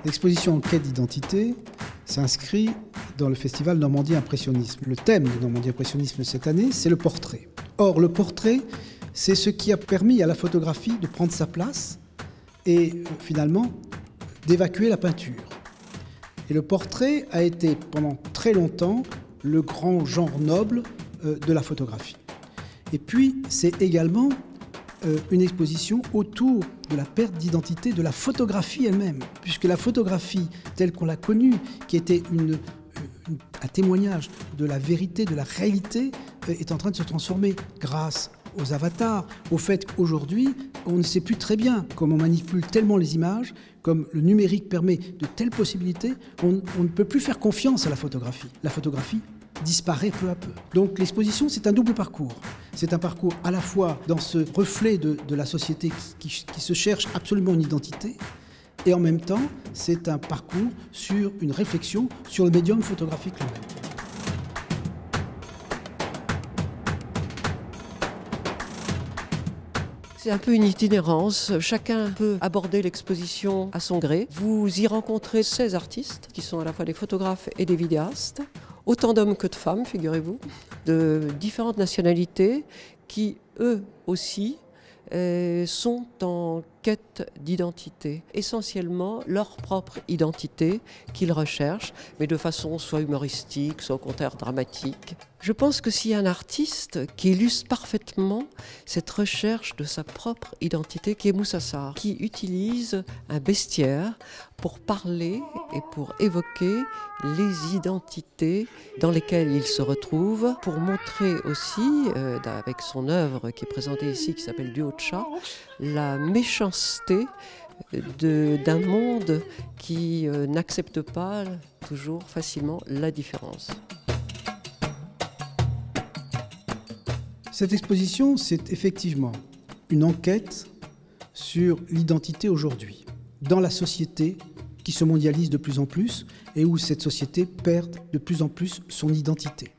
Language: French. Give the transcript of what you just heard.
L'exposition En quête d'identité s'inscrit dans le festival Normandie Impressionnisme. Le thème de Normandie Impressionnisme cette année, c'est le portrait. Or, le portrait, c'est ce qui a permis à la photographie de prendre sa place et finalement d'évacuer la peinture. Et le portrait a été pendant très longtemps le grand genre noble de la photographie. Et puis, c'est également une exposition autour de la perte d'identité de la photographie elle-même, puisque la photographie telle qu'on l'a connue, qui était un témoignage de la vérité, de la réalité, est en train de se transformer grâce aux avatars, au fait qu'aujourd'hui, on ne sait plus très bien comment on manipule tellement les images, comme le numérique permet de telles possibilités, on ne peut plus faire confiance à la photographie. La photographie disparaît peu à peu. Donc l'exposition, c'est un double parcours. C'est un parcours à la fois dans ce reflet de la société qui se cherche absolument une identité, et en même temps, c'est un parcours sur une réflexion sur le médium photographique lui-même. C'est un peu une itinérance, chacun peut aborder l'exposition à son gré. Vous y rencontrez 16 artistes qui sont à la fois des photographes et des vidéastes, autant d'hommes que de femmes, figurez-vous, de différentes nationalités qui, eux aussi, sont en quête d'identité, essentiellement leur propre identité qu'ils recherchent, mais de façon soit humoristique, soit au contraire dramatique. Je pense que s'il y a un artiste qui illustre parfaitement cette recherche de sa propre identité, qui est Moussa Sarr, qui utilise un bestiaire pour parler et pour évoquer les identités dans lesquelles il se retrouve, pour montrer aussi, avec son œuvre qui est présentée ici, qui s'appelle Duo de chat, la méchanceté d'un monde qui n'accepte pas toujours facilement la différence. Cette exposition, c'est effectivement une enquête sur l'identité aujourd'hui, dans la société qui se mondialise de plus en plus et où cette société perd de plus en plus son identité.